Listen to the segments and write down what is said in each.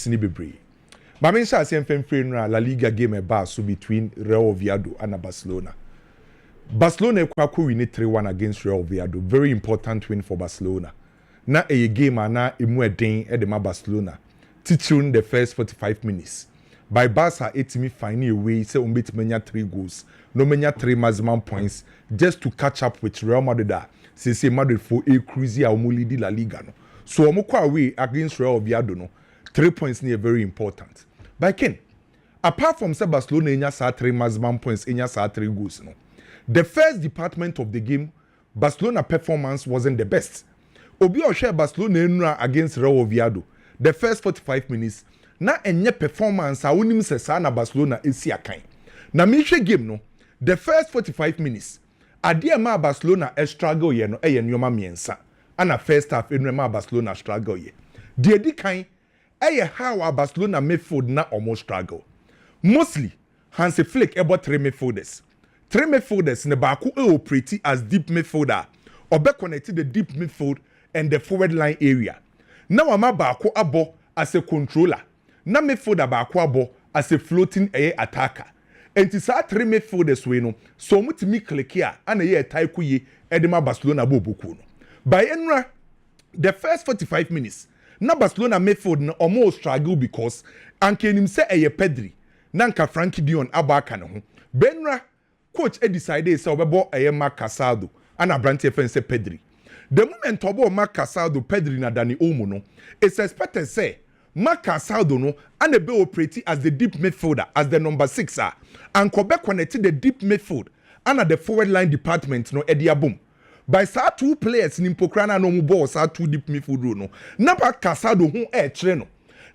points ni bebree. Ma me nhyɛ ase mfemfere no La Liga game eba so between Real Oviedo and Barcelona. Barcelona ekwa win 3-1 against Real Oviedo. Very important win for Barcelona. Na a game na emu eden e de ma Barcelona. Teaching the first 45 minutes. By Barca etimi find a way say umbetimi 3 goals. No menya 3 maximum points just to catch up with Real Madrid. Say Madrid for a crazy lead La Liga no. So omukwa away against Real Oviedo no. 3 points near very important. But Ken, apart from say Barcelona enya sa 3 maximum points, enya sa 3 goals no. The first department of the game, Barcelona performance wasn't the best. Obi share Barcelona enura against Real Oviedo. The first 45 minutes, na enye performance a wonim se sa na Barcelona esi akan. Na mehwe game no, the first 45 minutes, ade ma Barcelona struggle ye no eye nyoma miensa. Ana first half enuma Barcelona struggle ye. De di kan eye how Barcelona midfield na almost struggle. Mostly Hansi Flick about 3 midfielders. 3 midfielders ne baako operate as deep midfielder. Obe connected the deep midfield and the forward line area. Now ama baako abo as a controller. Na midfielder baako abo as a floating attacker. Enti saa 3 midfielders we no so mutimi click here and ye tie kuye edema Barcelona boboku no. By enra the first 45 minutes na Barcelona midfield no almost struggle because anke nim se Pedri na nka Frankie Dion abaka ne ho. Benra coach decided say obebo Marc Casado and Abrante say Pedri. The moment obo Marc Casado Pedri na Dani Olmo no, it's expected say Marc Casado no and be operate as the deep midfielder as the number 6 and Kobe connected the deep midfield and at the forward line department no ediabum. By sa 2 players in Pokrana no mu ball sa 2 deep midfield no. Na ba Casado ho tre no.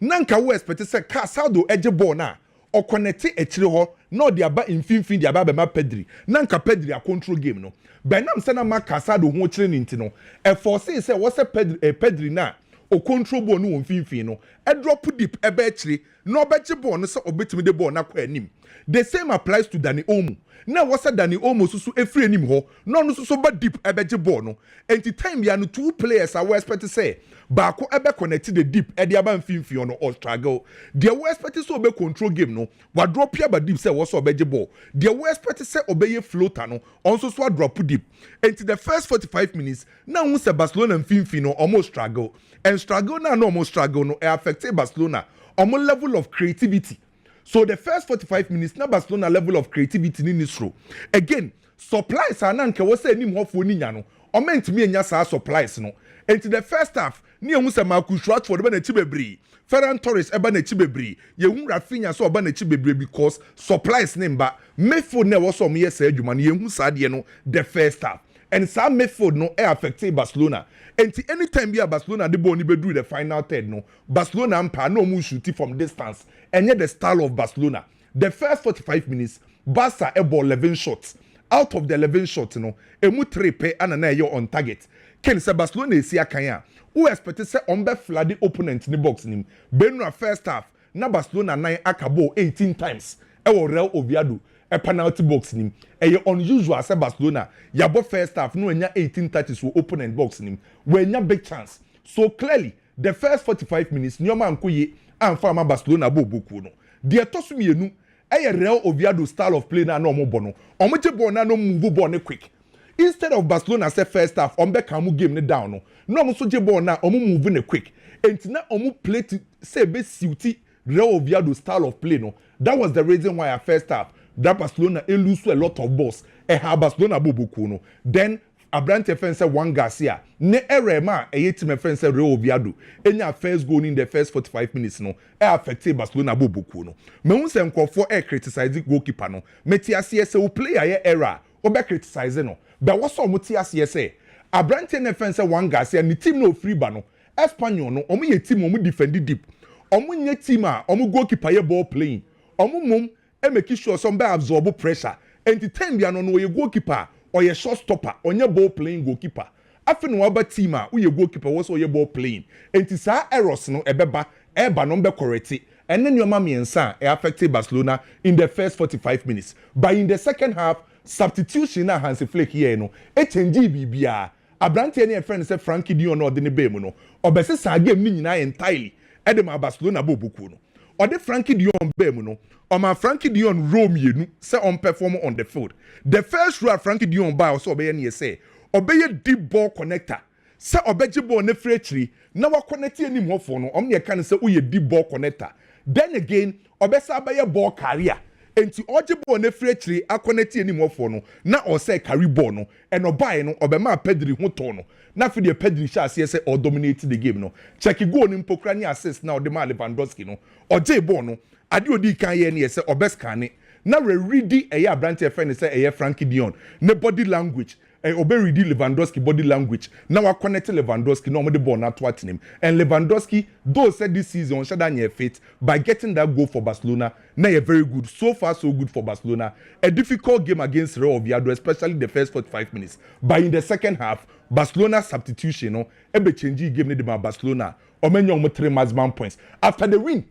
Nanka we expect say Casado eje ball na or connect etire ho no de aba infinfin de aba be ma Pedri. Nanka Pedri a control game no. By nam say na Marc Casado ho kire ni nti no. E force say what's Pedri na o control ball no infinfin no. E drop deep e be kire no beje ball no say obetimi de ball na kwa anim. The same applies to Dani Olmo. Now what's that Dani Olmo susu efri anim ho no no so ba deep ebeje ball no. Enti time ya no 2 players are expect to say baako ebe connect the deep e de aba mfimfin no or struggle. They were expect so be control game no. Wa drop ya ba deep say what's obeje ball. They were expect say obeye floater no also so drop deep. Enti the first 45 minutes now we say Barcelona mfimfin no almost struggle. And struggle na no almost struggle no affect Barcelona almost level of creativity. So the first 45 minutes, na Barcelona level of creativity in this row. Again, supplies are nanke was say nim hofo ni nya no. O meant me nya sa supplies no. And to the first half, ni ehun say Marcus Rashford eba na chi bebre. Ferran Torres eba na chi bebre. Ye hu Raphinha so eba na chi bebre because supplies nimba. Midfield na was some yes adwuma no ye hu sa de no the first half. And some midfield no affected Barcelona. And anytime you Barcelona the ball ni bedu the final third no. Barcelona ampa no mu shoot from distance. And yet the style of Barcelona. The first 45 minutes, Barca ball 11 shots. Out of the 11 shots, you know, emu 3 pay and an on target. Ken say Barcelona is here kanya. Who expected say ombe flood the opponent in the box nim. Benra first half, na Barcelona 9 akabo 18 times. Ewo Real Oviedo a penalty box nim. Eye unusual say Barcelona. Yabo first half no enya 18 touches for opponent box nim. We enya big chance. So clearly, the first 45 minutes, Nyoma Nkoye and farmer Barcelona boboku no. The tosu mienu eye Real Oviedo style of play na no mo bono. Omoje ball na no move ball ne quick. Instead of Barcelona say first half ombe kamu game ne down no. No mo so je ball na omo move ne quick. Enti na omo play to say be suiti Real Oviedo style of play no. That was the reason why at first half that Barcelona lose a lot of balls. Barcelona boboku no. Then Abrante fence one Garcia. Ne erema team fence Real Oviedo. Enya first goal in the first 45 minutes no. Affected Barcelona boboku no. Me hu se nkofo criticize goalkeeper no. Meti asiese o player ye error. Obe criticize no. But what's on muti asiese? Abrante ne fence one Garcia ni team no free ba no. Espanyol no omo ye team omo defend deep. Omo nye team omo goalkeeper ye ball playing. Omo mum make sure some be absorb pressure. And the time bia no ye goalkeeper or your shot stopper on your ball playing goalkeeper. After no other team who your goalkeeper was or your ball playing. And it's our errors no eba number correct. And then your mommy and son affected Barcelona in the first 45 minutes. But in the second half, substitution na Hansi Flick here no. HNG BBA. Abrante any friend say Frankie Dion or the Nebemo no. Or bese sa game ni nyina entirely. edema Barcelona bobuku no ode Frankie de Jong be mu no oma Frankie de Jong row mienu say on perform on the field the first row Frankie de Jong ba so obeye ne say obeye deep ball connector say obeje ball ne frechiri na wa connect anim hofo no omne ka ne say uye deep ball connector then again obesa abaye ball carrier enti oje ball ne frechiri akoneti anim hofo no na o say carry ball no and obaye no obema Pedri ho to no na fi de Pedri sha ase say or dominate the game no check goal ni mpokra ni assist na ode ma Lewandowski no oje ball no ade odi kan ye ne say obeskane na ready eya branch friend say eya Frankie de Jong ne body language obe ready Lewandowski body language na wa connect Lewandowski no mo the ball na to atenem and Lewandowski though said this season shada nye fit by getting that goal for Barcelona na ye very good so far so good for Barcelona a difficult game against Real Oviedo especially the first 45 minutes but in the second half Barcelona substitution no ebe change game ne de Barcelona o menyo mo 3 maximum points after the win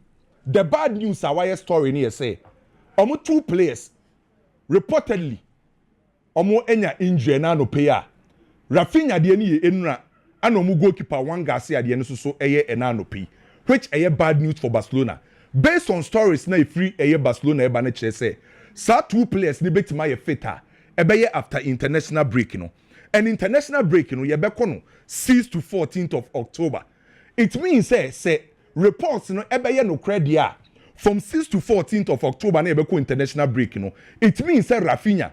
the bad news our story ni say omo 2 players reportedly omo enya injury na no pay a Raphinha de ni enura ana omo goalkeeper one Garcia de no so eye ena no pay which eye bad news for Barcelona based on stories na free eye Barcelona eba na kire say sa 2 players ni betima ye fitter ebe ye after international break no and international break no ye be kono 6 to 14th of October it means say reports no ebe ye no credit a from 6 to 14th of October na ebe ko international break no it means say Raphinha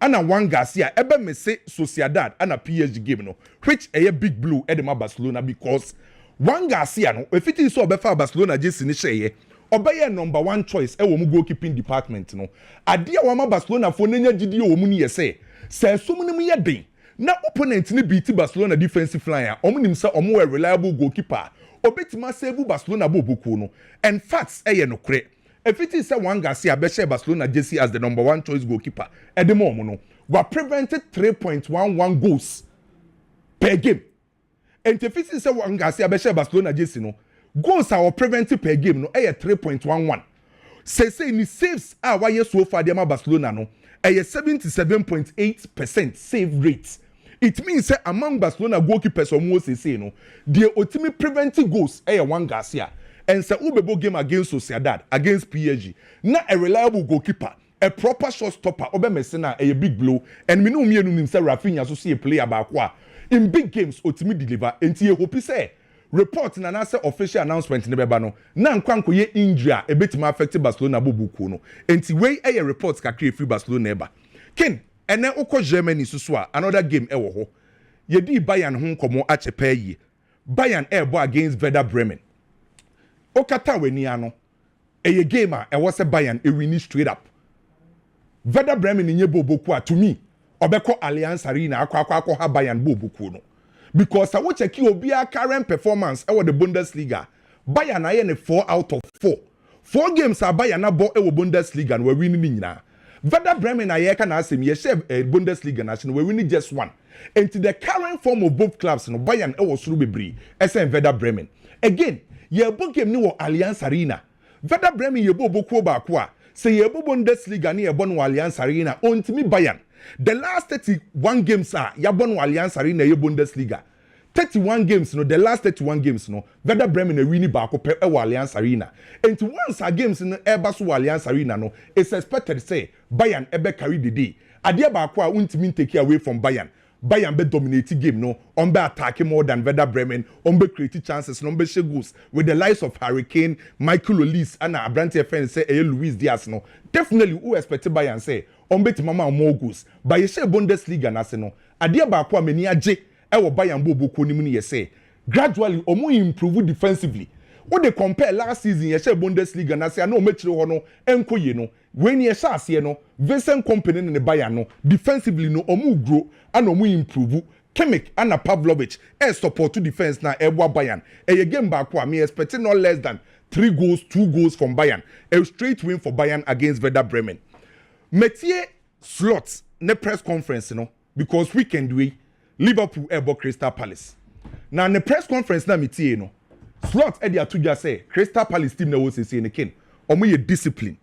ana one Garcia ebe me say Sociedad ana PSG game no which a big blue edema Barcelona because one Garcia no if it is so obefa Barcelona just ni sheye obeye number 1 choice e wo mu goalkeeping department no ade a wa Barcelona fo nanya gidi o mu ni ye say so mu ni mu ye den na opponent ni beat Barcelona defensive line a omu nim say omu a reliable goalkeeper obetima save Barcelona boboku no and facts e ye no kre if it is one Garcia be share Barcelona jersey as the number 1 choice goalkeeper at the moment no we prevented 3.11 goals per game and if it is one Garcia be share Barcelona jersey no goals are prevented per game no 3.11 say ni saves are why so far the Barcelona no 77.8% save rate. It means that among Barcelona goalkeepers almost say no the ultimate preventive goals one Garcia and say ubebo game against Sociedad against PSG na a reliable goalkeeper a proper shot stopper obe mesena a big blow and me no mienu nim say Raphinha so see a player ba kwa in big games ultimate deliver enti e hope say report na say official announcement ne beba no na nkwanko ye injury a betima affect Barcelona bobuku no enti wey e report kakra free Barcelona eba ken ene ukọ Germany susu a another game e wo ho ye di Bayern ho nkomo achepa yi Bayern ebo against Werder Bremen okata weni ano eye game a e was Bayern e win straight up Werder Bremen nye boboku a to me obeko Allianz Arena akwa ha Bayern boboku no because I watch check obia current performance e the Bundesliga Bayern aye ne 4 out of 4 games a Bayern na bo e wo Bundesliga no we win ni nyina Werder Bremen aye ka na asem ye share Bundesliga national we win just one into the current form of both clubs no Bayern e wo suru bebre esen Werder Bremen again ye bo game ni wo Allianz Arena Werder Bremen ye bo boku ba ko a say ye bo Bundesliga ni ye bo no Allianz Arena ontimi Bayern the last 31 games are ya bo no Allianz Arena ye Bundesliga 31 games no the last 31 games no Werder Bremen e win ba ko pe e wo Allianz Arena and once a games no e ba so Allianz Arena no it's expected say Bayern e be carry the day ade ba ko a untimi take away from Bayern Bayern be dominate game no on be attack more than Werder Bremen on be create chances no be share goals with the likes of Hurricane Michael Olise and Abrante friend say Luis Diaz no definitely who expect Bayern say on be mama more goals but you share Bundesliga na se no ade ba ko a mani age e wo Bayern bobo ni mu ni say gradually omo improve defensively when they compare last season you share Bundesliga na say na o mechire ho no enkoye no when you share ase no Vincent company in the Bayern no defensively no omo grow and omo improve Kimmich and Pavlovic support to defense na Ebwa Bayern a game back wa me expecting no less than 2 goals from Bayern a straight win for Bayern against Werder Bremen Metier slots ne press conference no because weekend we Liverpool ebo Crystal Palace na ne press conference na Metier no slot e dia to just say Crystal Palace team na wo say ne ken omo ye discipline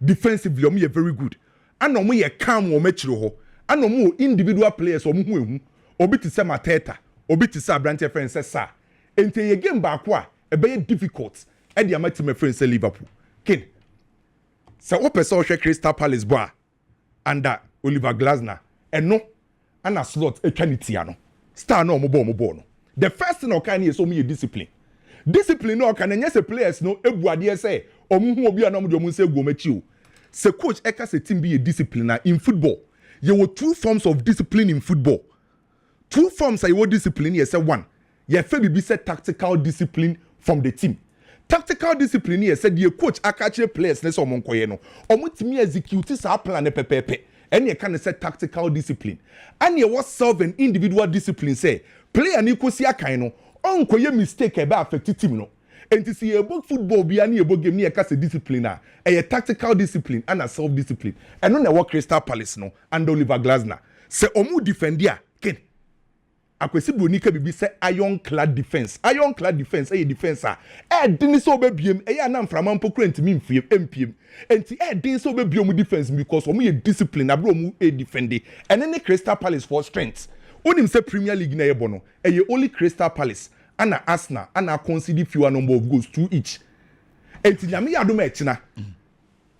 defensively omo ye very good and omo ye calm wo mechiro ho and omo individual players omo hu ehu obi ti se Mateta obi ti se Abrante friend se sa ente ye game back wa e be difficult e dia mati my friend say Liverpool ken say o person hwe Crystal Palace boa under Oliver Glasner eno ana slot etwanitia no star no omo no the first thing okan is omo discipline no okan nya say players no ebuade say omo hu obi anam de omo say guomachi o say coach eka say team be a discipline in football you were two forms of discipline in football two forms you were discipline you say one you fe be say tactical discipline from the team tactical discipline you say the coach akache players na so omo nkoye no omo timi execute sa plan pepepe and you can say tactical discipline and you was self and individual discipline say player ni kosi akan no onkoye mistake e ba affect team no enti see ebo football bia na ebo game ni e ka say discipline a tactical discipline and a self discipline and no na work Crystal Palace no and Oliver Glasner say omu defendia ken akwesi bronika bibi say ironclad defense e defense din so obebiem e ya na mframa mpokura ntimi mfiem empiem enti din so obebiem defense because omu ye discipline abro omu e defend and any Crystal Palace for strength onim say Premier League na yebo no e only Crystal Palace and Arsenal and concede fewer number of goals to each enti nyame yadom e china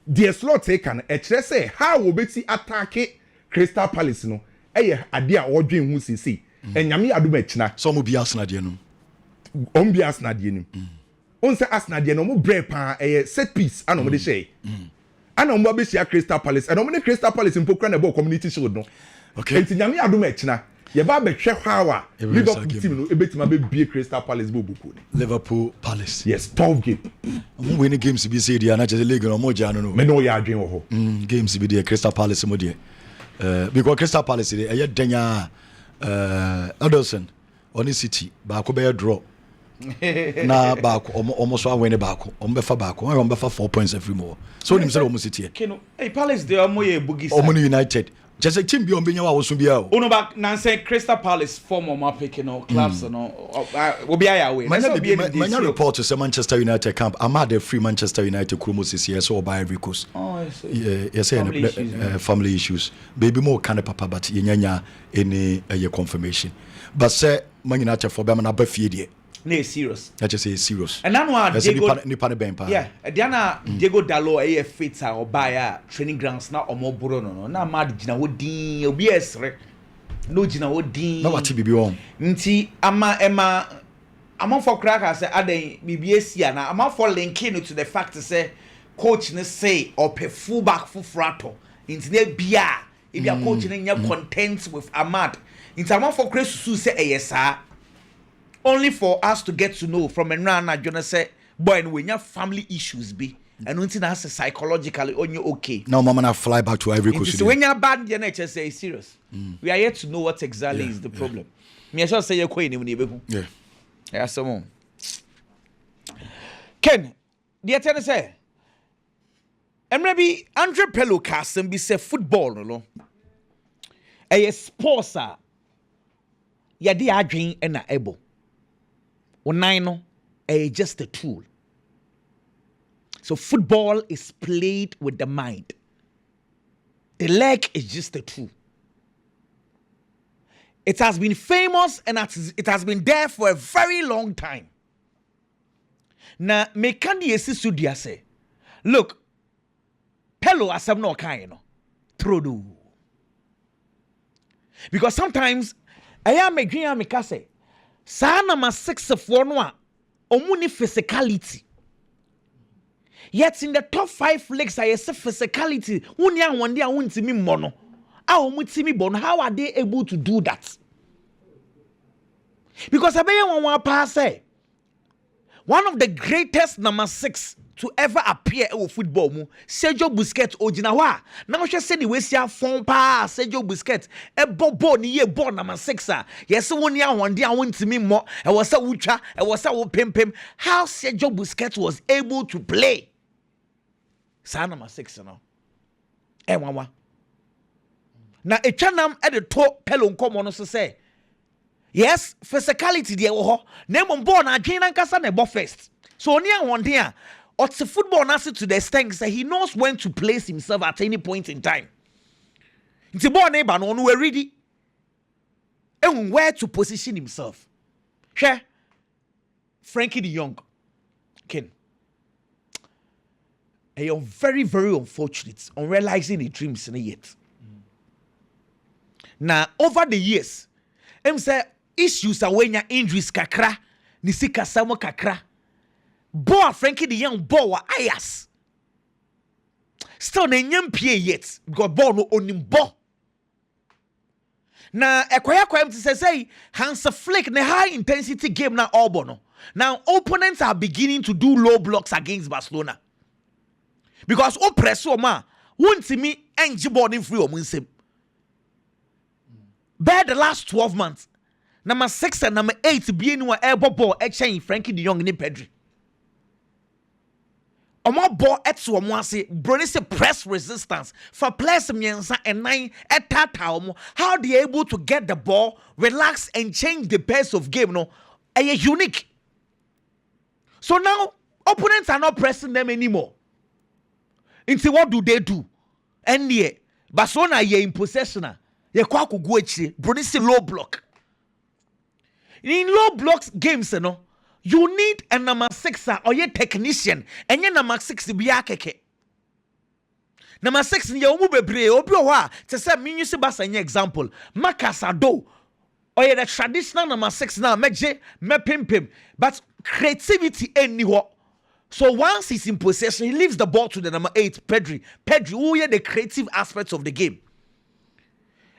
the slot taken e kire say how obeti attack Crystal Palace no e ade a odwen hu sisi enyame adom achina so mo bi Arsenal de no bi Arsenal de nim on say Arsenal de no mo bre pa set piece ana mo de shey ana mo be share Crystal Palace ana mo ne Crystal Palace mpokra na ball community shield no okay enti nyame adom achina ye ba be hwe hawa Liverpool team no ebetima be bie Crystal Palace bobuku Liverpool Palace yes 12 game mo win games bi say dia na chese league no mo ja no me no ya adwen wo ho games bi de Crystal Palace mo de because Crystal Palace de eye danya Anderson on City baako be draw na baako almost win baako be fa baako be fa 4 points every more so nim say almost City keno Palace de omo ye bugi sa omo United just team bi on benya wa woso bia o ono ba nan say Crystal Palace form o mapick no clubs no obi aya we manya report to say Manchester United camp amade free Manchester United Kromo CC so buy every course yes family issues baby more kind of papa but yenya any confirmation but say Man United for be na ba fie de na serious that just say serious and now Diego nipa ne ben pa yeah Diana Diego Dalot e fit a obaya training grounds na omoboro no na mad gina wodin obi esre no gina wodin na wati bibi on nti ama for cracker say aden bibi esia na ama for linking to the fact say coach ne say or full back for frato nti na bia e bia coach ne nya content with Ahmad nti ama for cresu say eyesa only for us to get to know from Enrana Jonah say boy and when your family issues be and until that's psychologically on you okay now mama na fly back to Ivory Coast so when you're bad the NHS say serious we are yet to know what exactly is the problem me I just say you queen ni yeah someone Ken the attendant say maybe Andre Pello Carson be say football no a sports ya di adwen na ebo no just a tool. So football is played with the mind. The leg is just a tool. It has been famous and it has been there for a very long time. Now, me kandi yesi sudia say, look, Pello asam no kaino, trodu. Because sometimes I am a green amicase. Sa number 6 of one omuni physicality. Yet in the top 5 leagues, I say physicality. Unya one day I want to me mono. How are they able to do that? Because I say one of the greatest number 6 to ever appear in football, Sergio Busquets Ojinawa. Now she said the way she phone pa Sergio Busquets. A bobo ni ye born number 6. Yes, one day I want to me more. I was a ucha, I was a pim. How Sergio Busquets was able to play? Sa number 6 now. Wawa. Now a chanam at the top pelon come on to say. Yes, physicality there wo. Name on born again and kasa nebo first. So near one day. Or the football nurse to the extent that he knows when to place himself at any point in time. It's a boy neighbor no one ready and where to position himself. Share Frankie the Young, Ken. you're very, very unfortunate on realizing the dreams in yet. Now, over the years, I'm say issues are when your injuries kakra, nisika samo kakra. Boy, Frankie the young boy wa ayas. Still na nyam pie yet because boy no onim bo. Na ekwaya kwam to say Hans Flick na high intensity game na all bono. Now opponents are beginning to do low blocks against Barcelona. Because o press o ma won't me enji ball in free o munsem. By the last 12 months, number 6 and number 8 being one air ball exchange Frankie de Jong ni Pedri. Omo ball etso omo ase broni se press resistance for players miensa and 9 etata omo. How they able to get the ball, relax and change the pace of game no unique. So now opponents are not pressing them anymore. Into what do they do? And yeah, Barcelona ye in possession. Ye kwa kugu echi, broni se low block. In low blocks games, you need a number 6 or ye technician, and ye number 6 be akeke. Number 6 ye umu bebre obi owa te say me use basa nye example. Makasado or ye the traditional number 6 now meje me pim, but creativity anywhere. So once he's in possession, he leaves the ball to the number 8 Pedri. Who ye the creative aspects of the game.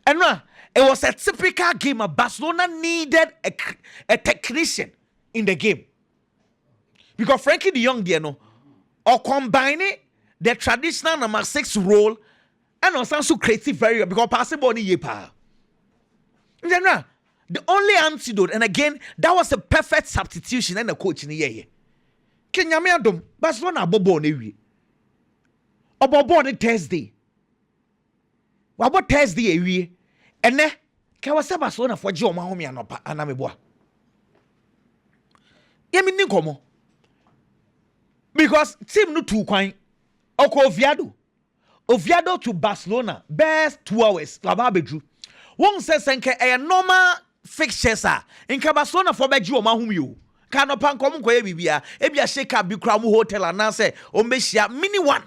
And now, it was a typical game. Barcelona needed a technician in the game. Because Frankie de Jong, or combining the traditional number 6 role and also creative area because possible ni yepa. In general, the only antidote, and again, that was a perfect substitution and the coach in the year. Kenyame adom, Barcelona bobo ne wi. Obobo ne Thursday. Wabo Thursday ewie. Ene ka wasa Barcelona for je o ma ho me anopa anameboa. Yemi ni komo. Because team no two kwan. Oko Oviedo to Barcelona best 2 hours. Laba bedru. Won say senke e normal fixtures a. Inka Barcelona for beji o ma ho me o. Ka no pan kom koye bibia. E bia shake up bi kra mu hotel and say o mehia mini one.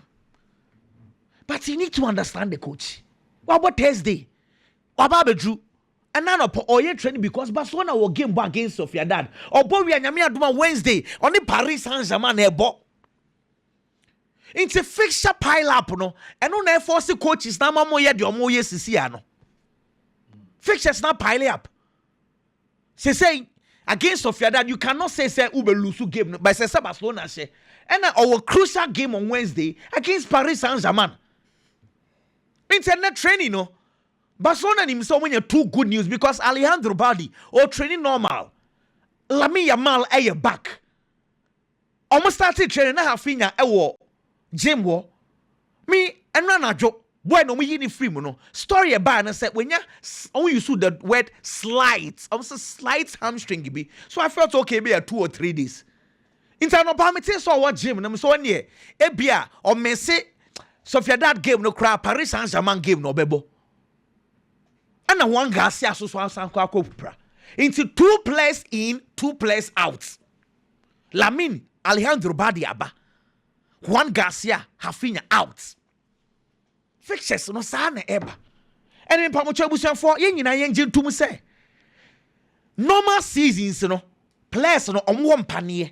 But you need to understand the coach. What about Thursday? What about Bedru? And now or you training because Barcelona will game back against Sociedad. Or boy we are Aduma Wednesday. Only Paris Saint-Germain ebo. It's a fixture pile up no. And no force the coaches na mamo ye de omo ye sisi ano. Fixtures now pile up. Say against Sociedad you cannot say ube lose game but say Barcelona say. And our crucial game on Wednesday against Paris Saint-Germain. Internet training, no. Barcelona himself when you two good news because Alejandro Baldi or training normal. Lamine Yamal aye back. Almost started training na Raphinha ewo gym wo. Me enra jo boy no me yini free mo no. Story about na say when you use the word slight. Almost slight hamstring be. So I felt okay be 2 or 3 days. Interno permit so what gym na me so one year. Ebia or me say Sociedad game no cry, Paris Saint-Germain game no bebo. And one Garcia so pra. Into 2 players in, 2 players out. Lamine, Alejandro Badiaba. Juan Garcia, Raphinha out. Fixtures no sana eba. And in Pamocha Busan for yen yen to say. Normal seasons no players no one panier.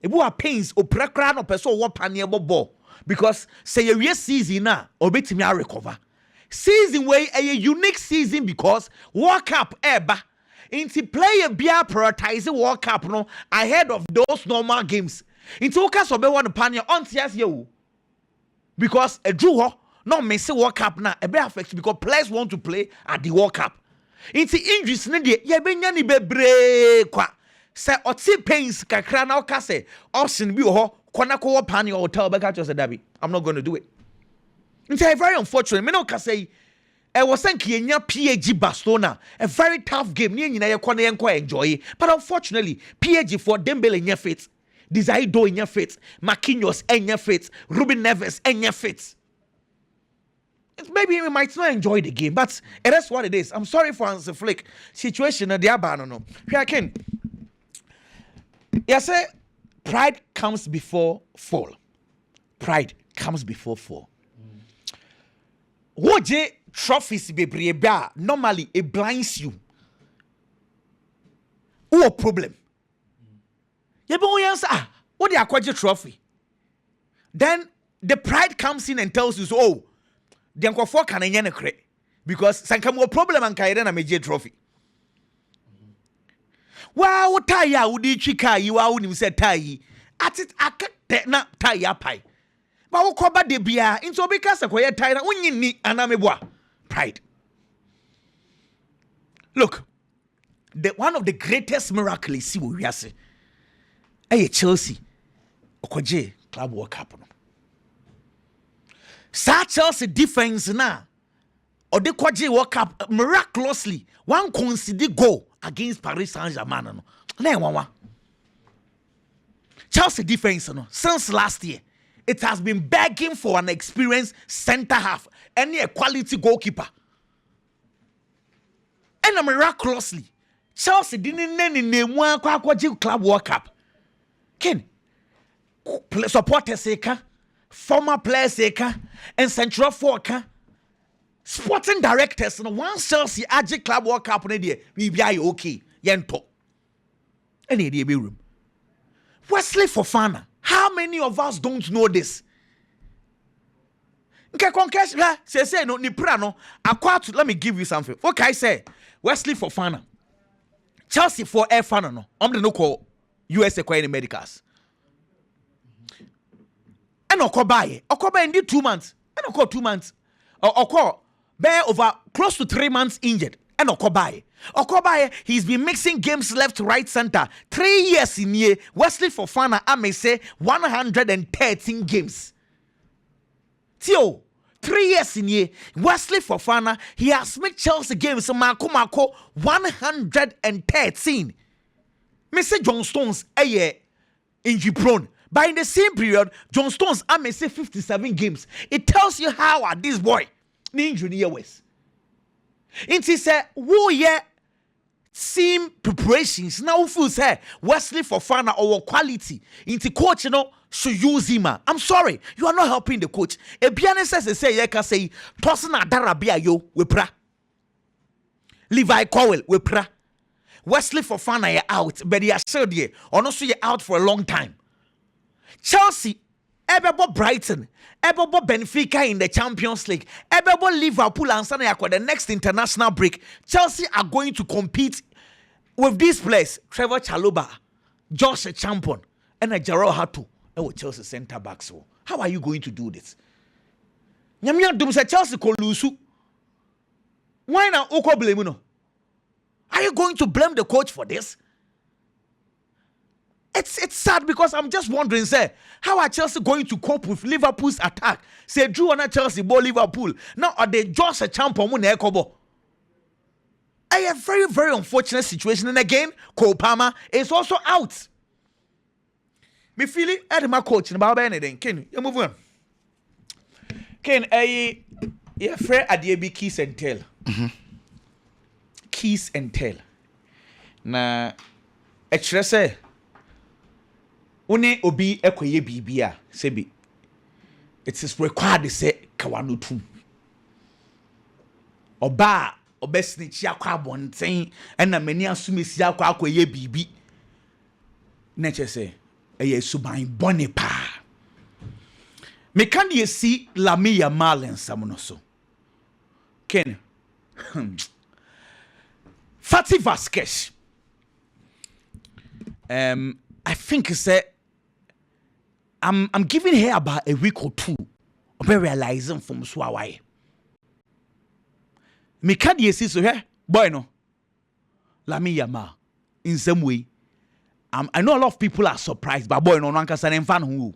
Ebu a pains o prekra no person one panier ball. Because say a season na obetimi a recover. Season way a unique season because World Cup eba into player bia prioritizing World Cup no ahead of those normal games. Into okas obe one panya on tias you. Because a drew no miss World Cup na ebe affect because players want to play at the World Cup. Into injuries ne de ye benya ni bebre kwa. Say oti pains kakra na okase option bi ho Konako Pani or tell Becca said Dabi. I'm not going to do it. It's very unfortunate. Me no can say I was saying Kenya PAG Barcelona. A very tough game. You quite enjoy. But unfortunately, PAG for Dembele in your fit. Desaido in your fit. Marquinhos in your fit. Ruben Neves in your fit. Maybe we might not enjoy the game, but it is what it is. I'm sorry for Hans Flick situation at the Abano. No. Here can. Yes, pride comes before fall. Pride comes before fall. What trophies be normally it blinds you. What problem? You what the aquatic trophy? Then the pride comes in and tells you, so, oh, the uncle for can I because some problem and Kaiden a major trophy. Wow, taya would chika you are when you said tie at it. I can't not tie pie. But what cover the beer into because a quiet tie when you need an ameboa pride. Look, one of the greatest miracles see what we are saying. Hey, Chelsea, Okoje Club World Cup. Sa Chelsea defense now, or the Kwaje World Cup miraculously one consider goal against Paris Saint-Germain. No, Chelsea defense since last year, it has been begging for an experienced centre half, any a quality goalkeeper, and miraculously, Chelsea didn't name one Kwaje Club World Cup. Ken, supporters former players and central forward sporting directors no one Chelsea AG Club World Cup no dey we be okay yento any dey be room Wesley Fofana. How many of us don't know this? Okay, conclusion say no ni pra no akwa. Let me give you something. Okay, I say Wesley Fofana Chelsea for air fan no no call USA kwa medicals. And Okobaye in 2 months. And Oko 2 months. Oko bear over close to 3 months injured. And Okobaye, he's been mixing games left, right, center. 3 years in year. Wesley Fofana, I may say 113 games. Tio, 3 years in year. Wesley Fofana, he has made Chelsea games. Mako 113. Mr. John Stones, a year injury prone. But in the same period, John Stones, I may say 57 games. It tells you how are this boy, injury was. It is a year team preparations. Now feel say Wesley Fofana or quality. Into coach, should use him. I'm sorry, you are not helping the coach. A pianist says say you can say Tosin Adarabia yo wepra. Levi Cowell wepra. Wesley Fofana out, but he has said here, or also you out for a long time. Chelsea, Ebebo Brighton, Ebebo Benfica in the Champions League, Ebebo Liverpool and Sanayako the next international break. Chelsea are going to compete with this place. Trevor Chalobah, Josh Champon, and a Jarrell Hato. Chelsea centre back. So, how are you going to do this? Nyamia Dum say Chelsea ko lose. Why now? Oko blame you? Are you going to blame the coach for this? It's sad because I'm just wondering, say, how are Chelsea going to cope with Liverpool's attack? Say, Drew on a Chelsea ball Liverpool. Now, are they just a champion? A very, very unfortunate situation. And again, Cole Palmer is also out. Me feeling at my coach about anything. Ken, you move on. Ken, yeah, Fred Adiebi Keys and Tell. Keys and Tell. Na, actually, say, One obi ekoye bibia sebi. It is required to say kawanu tu. Oba obesnichi akwa bonten na mani asumesi akwa akoye bibi. Nature say eye suban bone pa. Me can you see Lamine Yamal and someone so. Ken. Fati Vasquez. I think say I'm giving her about a week or two of realizing from Swawai. Me can't you see so here? Boy no. Lamine Yamal. In some way. I know a lot of people are surprised, but boy no ranka san fan who.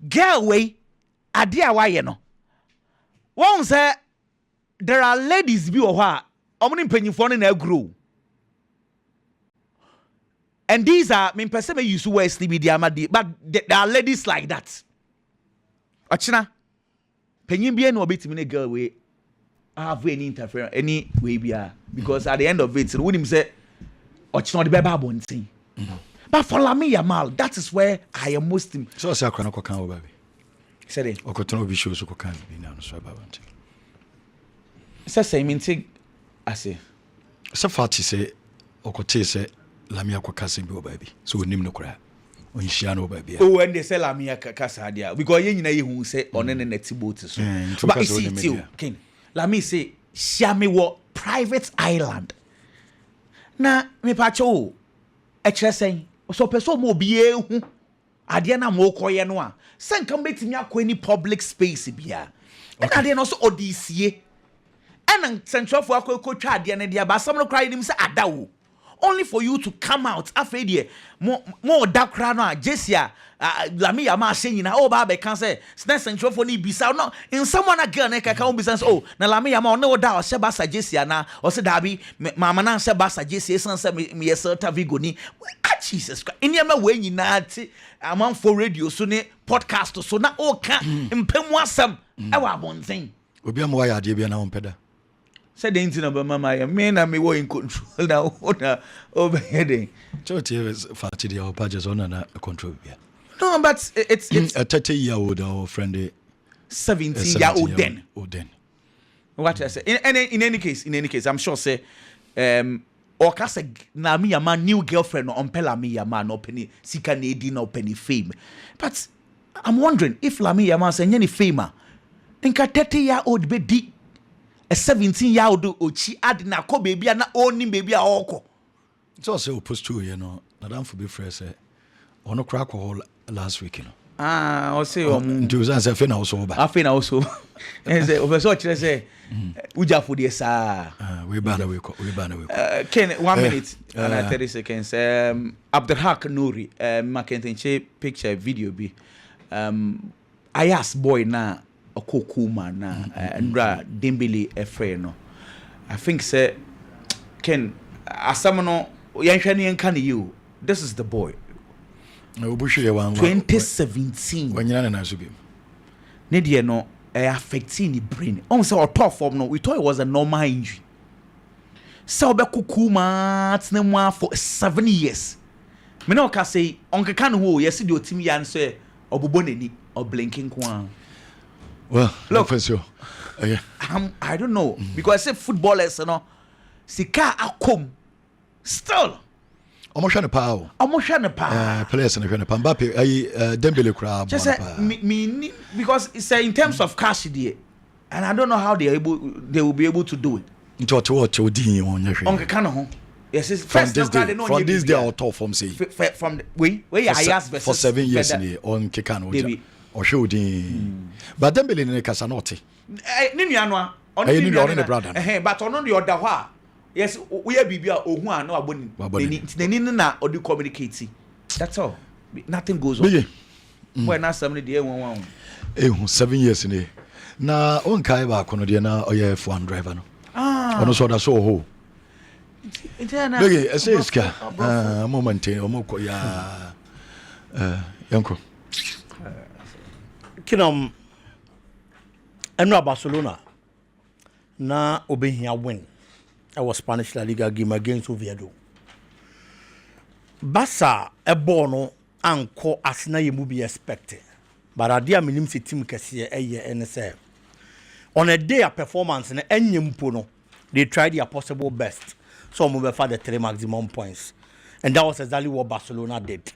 Girl way adia why no. One say there are ladies be or omni pennyfone na grow. And these are, I person use to wear sleepy diamadi, but there are ladies like that. Achina, penyin be no bit me girl way have any interference any way be because at the end of it, when him say, Ochina the beba bonting. But for Lamine Yamal, that is where I am most. So I say I can't go baby. Said it. I can't be sure so can be now. So about it. So say me think. I say. So far to say, Okote say Lamine Kwakase be baby. So we name no cry. When she no baby. Oh, when they say Lamine Kwakase dia, because you know you say on any net boat so. But you see too, King. Lamine say Shami wo private island. Na me pacho e kire sen so person mo bie hu ade na mo koye no a sen kan betimi akọ any public space bia e na ade no so odisie and central for akọ ade na dia ba sam no cry nim say adawo only for you to come out after there mo da kra no a Garcia Lamine Yamal say nyina o ba be kan say central for ni bisa no in someone a girl na ka kan bisa oh na Lamine Yamal no da o se ba Garcia na o se da bi mama na se ba Garcia san se me yeselta vigo ni Jesus Christ in yema we nyina ti amam for radio so ne podcast so na o ka mpemu asem e wa bonten obi am why ade bia na on peda said the internet about mama me na me wo in control na over heading church is fatty the pages on na control bia. No, but it's a 30-year-old our friend 17-year-old then. What I say? In any case, I'm sure say or case Lamine Yamal new girlfriend on Lamine Yamal no penny sika nedi no penny fame. But I'm wondering if Lamine Yamal say any famer. Nka 30-year-old be di a 17-year-old ochi add na ko baby na oni baby a oko. It's also opposed to na dan for be fresh ono crack hole last week I say do say fe na also ba afi na also say professor kire say uja for the sa we ban we Ken 1 minute and 30 seconds Abdelhak Nouri Makentenche picture video bi I asked boy na okokuma na ndra Dembele efre no I think say Ken asamono yanhwani enka you this is the boy 2017 wanyana na so bi ne de no affecting the brain on say or tough form no we thought it was a normal injury so be kukuma tnemu for 7 years me no ka say onke kan ho yes the otimi yan say obobo nani or blinking kwa well look for sure I don't know because I say footballers no sika akom still almost ne pa players ne pa Mbappe Dembele kra just me because it's in terms of cash there and I don't know how they will be able to do it into what odin on yehwe on kan ho yes from this day out of from say from we Ayas versus for 7 years on kekan o hwe odin but Dembele ne kasa not ni nua no on ni brother but on the other ho yes we are bibia ohu an no aboni nani na odi communicate that's all nothing goes on when na some dey won 7 years ni na on kai ba kono dey na oye F1 driver no ono so da so ho bege ese iska moment omoko ya yanko kinom eno Barcelona na obehia win our Spanish La Liga game against Oviedo. Barca ebo no anko asna ye mu be expected. But adia minim se team kese eye say on a day of performance na enyempo no they tried their possible best. So we for the 3 maximum points. And that was exactly what Barcelona did.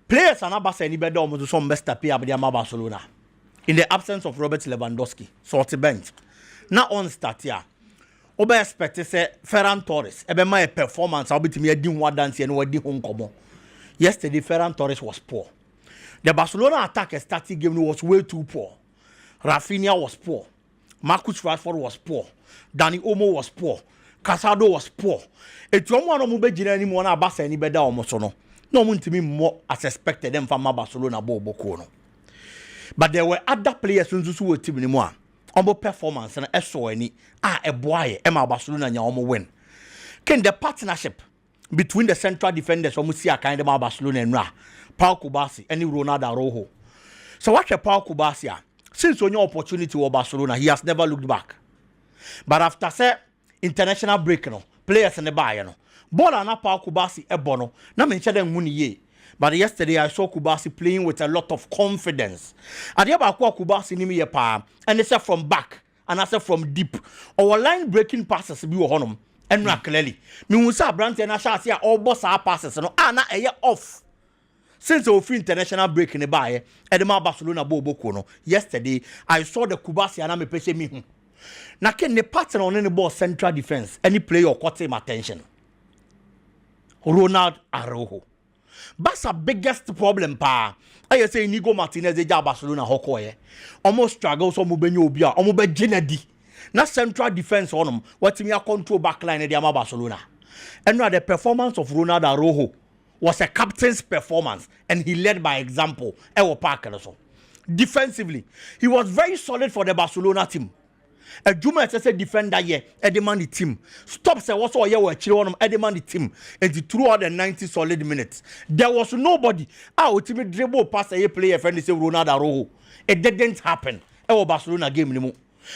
Players are not Barca any better almost some best pay up Barcelona. In the absence of Robert Lewandowski, sort of bench. Now on start here. Oba expect say Ferran Torres ebe my performance I'll be to me adi one dance and wadi home komo. Yesterday Ferran Torres was poor. The Barcelona attack starting game was way too poor. Raphinha was poor. Marcus Rashford was poor. Dani Olmo was poor. Casado was poor. Etuomo no mo be gina anymore na Barca any better almost no. No mo ntimi more as expected them from Barcelona boko no. But there were other players who were team anymore. Omo performance na eso ani eboaye e ma Barcelona nya omo win. Can the partnership between the central defenders omo si akan de ma Barcelona nra Pau Kubasi and Ronaldo Araujo. So what Pau Kubasi since on your opportunity with Barcelona he has never looked back. But after say international break no players in the buy no ball and apa Kubasi ebono na menche den hu ni ye. But yesterday I saw Kubasi playing with a lot of confidence. Ade ba kwa Kubasi ni me pa and it's from back and I said from deep. Our line breaking passes bi wo honom enra clearly. Me hu say Brant na sha say all boss our passes no na eye off. Since we free international break in the buy Edema Barcelona Boboko no yesterday I saw the Kubasi and me pese me hu. Na ken ne pattern on any ball central defense any player caught him attention. Ronald Araujo. Barca biggest problem pa. I say Inigo Martinez de Barcelona hokoye. Almost struggle so mubenyo obia, omo be genedi. Na central defense on them. What me a control back line de Barcelona. And now the performance of Ronald Araujo was a captain's performance and he led by example. Ewo Parker also. Defensively, he was very solid for the Barcelona team. A Juma as a defender here, Edman the team. Stop say what's all you were children Edman the team. And throughout the 90 solid minutes, there was nobody. Ultimate dribble pass a player friend say Ronaldo Araujo. It didn't happen. Ewo Barcelona game anymore.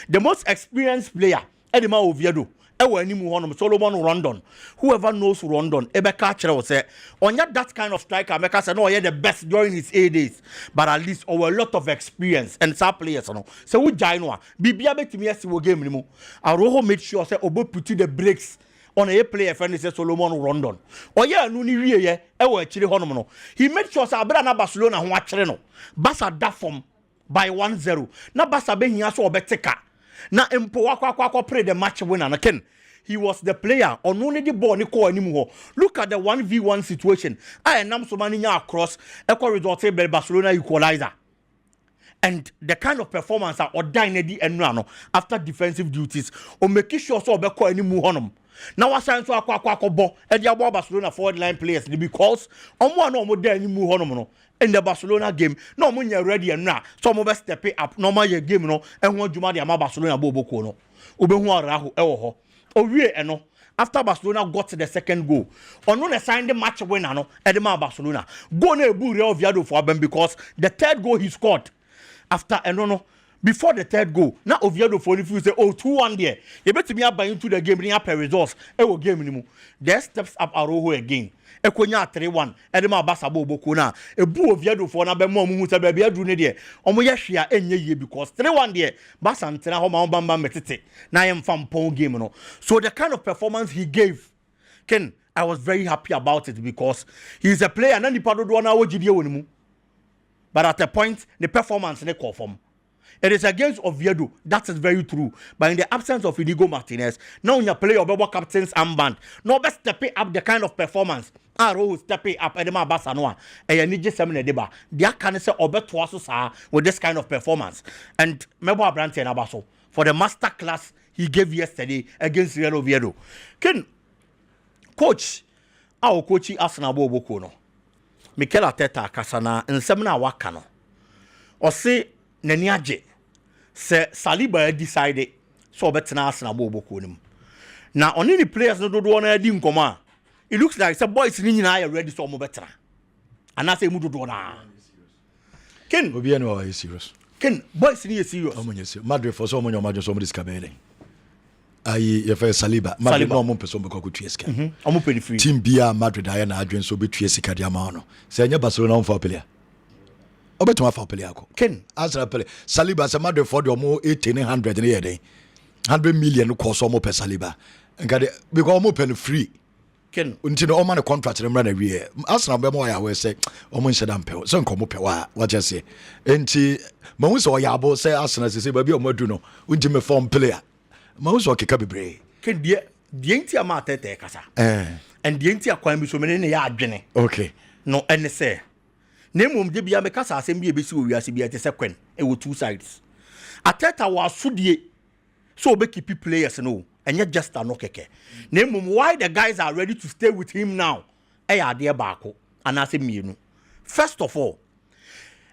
The most experienced player, Edema Oviedo. Ewo anymore honum Solomon Rondon. Whoever knows Rondon, Ebeka Chere say, on that kind of striker, Meka say no, you're the best during his A days. But at least over a lot of experience and some players, no. So we jainwa. Bibia betimi asi wo game anymore. Araujo made sure say Obo put the brakes on a player friend say Solomon Rondon. Oh yeah, no ni wie ye ewo achire honum no. He made sure say abra na Barcelona ho achire no. Barca da form by 1-0. Na Barca be hia so obeteka. Na empo wakwa play the match winner na ken. He was the player on only the ball ni call anymore. Look at the 1v1 situation. I am so many across equal result Barcelona equalizer. And the kind of performance are ordained and run after defensive duties or making sure so be call anymore honum. Now I sign to akwa ball and the Barcelona forward line players because on one no more there anymore honum no. In the Barcelona game, no when you're ready and now some of us step it up normal your game no and one Juma the Barcelona Boboko no. Ubehu Arahu ewo. Owie eno after Barcelona got the second goal ono signed the match winner no Edema Barcelona go na ebu Real Oviedo for them because the third goal he scored after eno before the third goal na Oviedo for the few say 2-1 there you bet me about into the game ni apple results e wo game ni mu there steps up Araujo again ekonya 3-1 Edema Barca Boboko na ebu Oviedo for na be mo mu se be adu ne de omo ye hwea enye ye because 3-1 there Barca ntena ho ma bamba metete na yem fam pon game no so the kind of performance he gave Ken I was very happy about it because he's a player na nipa do na wogidie wonimu but at a point the performance ne call from it is against Oviedo. That is very true. But in the absence of Inigo Martinez, now when you play your captain's armband, no best stepping up the kind of performance. Araujo stepping up Edema Barca Noa. And you need just some deba. They can say Obeto with this kind of performance. And Mebo Abrante and Abaso for the master class he gave yesterday against Real Oviedo. Ken coach, our coach Arsenal Boboko no. Mikel Arteta kasana in semina wakano. Or say Neniaje. Se Saliba decided so betena Arsenal Boboko nim. Now on any players no do na di nkoma. It looks like some boys ni nyina ready so mo betena. And I say mu do na. Ken Obi anu are serious. Ken boys ni serious. Omonye serious. Madrid for so monyo madjo so mo discabele. Ayi ye fe Saliba. Madrid no mo person be ko tueska. Omo pay free. Team bia Madrid aya na adwen so be tuesika dia ma no. Se anya Barcelona on for player. Obetuma fa player ko Ken Arsenal player Saliba se Madrid for the mo 1800 ne yede 100 million ko so mo per Saliba ngade because mo pen free Ken unti no man contract remra na wie Arsenal be mo ya we say o mo nshedam pe so nko mo pe wa just say enti ma hu so ya bo say Arsenal say ba bi o madu no unti me form player ma hu so keka bebre Ken die enti ama tete kasa and die enti akwan bi so me ne ya adwene okay no ene say Nemum de bia meka sa asem bia besi wo wiase bia te sekwen e wo two sides. Ateta wa sudie so be keep players no enye just no keke. Nemum why the guys are ready to stay with him now? E ya de baako anase mienu. First of all,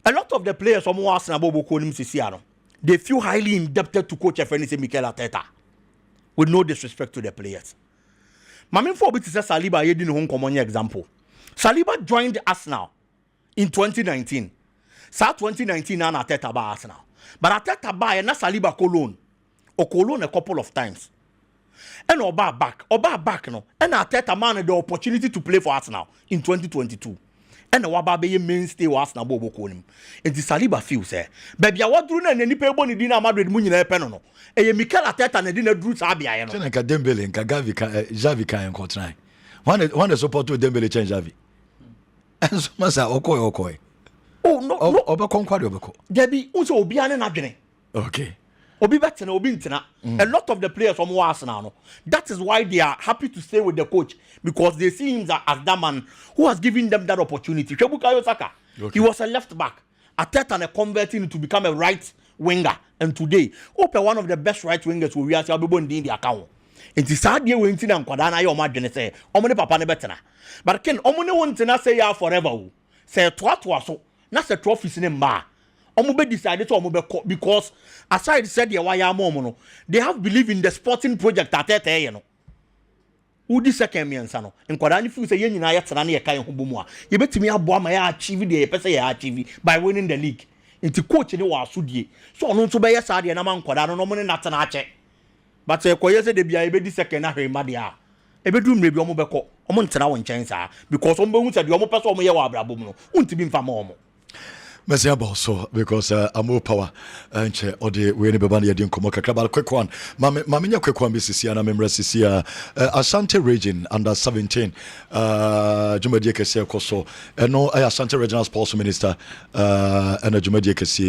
a lot of the players from Arsenal Boboko nim sisi ano. They feel highly indebted to coach Efenise Mikel Arteta. With no disrespect to the players. Mamin for bit say Saliba ye di ne ho nkomonye example. Saliba joined Arsenal in 2019. Sa 2019 na Arteta ba Arsenal. But Arteta ba na Saliba Cologne. O Cologne a couple of times. and Oba back no and Arteta man the opportunity to play for Arsenal in 2022 and Waba be mainstay was Arsenal bobo konim enti Saliba feel say baby awadru na nipa ebo ni di na Madrid mu nyina epe no no eye Mikel Arteta na di na dru sa bia ye no nka Dembele nka Gavi ka Xavi kan encontran one support to Dembele change Xavi enso masa okoy oh no oba konkwade obeko debi unso obi ane na dwene okay obi betena obi ntina a lot of the players from Arsenal no that is why they are happy to stay with the coach because they see him as that man who has given them that opportunity Bukayo Saka he was a left back Arteta and converting to become a right winger and today open one of the best right wingers we are able in the account enti saa de we ntina nkwada na ye o ma dwene say omo ne papa ne betena but ken omo ne wontina say ya forever o say toa so na say trophies ne mba omo be decide to omo be because aside said the wire mom no they have believe in the sporting project Arteta ye no udi second miensa no nkwada ni feel say ye nyina ye tena na ye kan ho bomu a ye betimi aboa ma ya achieve the pese ye achieve by winning the league enti coach ne wa asodie so ono nso be ye saa de na man nkwada no mo ne natena ache but koye say de bia ye be di second na hwe ma de a e be du mre bi omo be ko omo ntena won chen saa because omo be hu say de omo pese omo ye wa abrabom no untibi mfa ma omo Messi about so because I'm more power and or the way any bebani yadi nkomo kakra but quick one mame nya quick one BCC and member CC Asante region under 17 Jumadi Kese koso no Asante regional sports minister and Jumadi Kese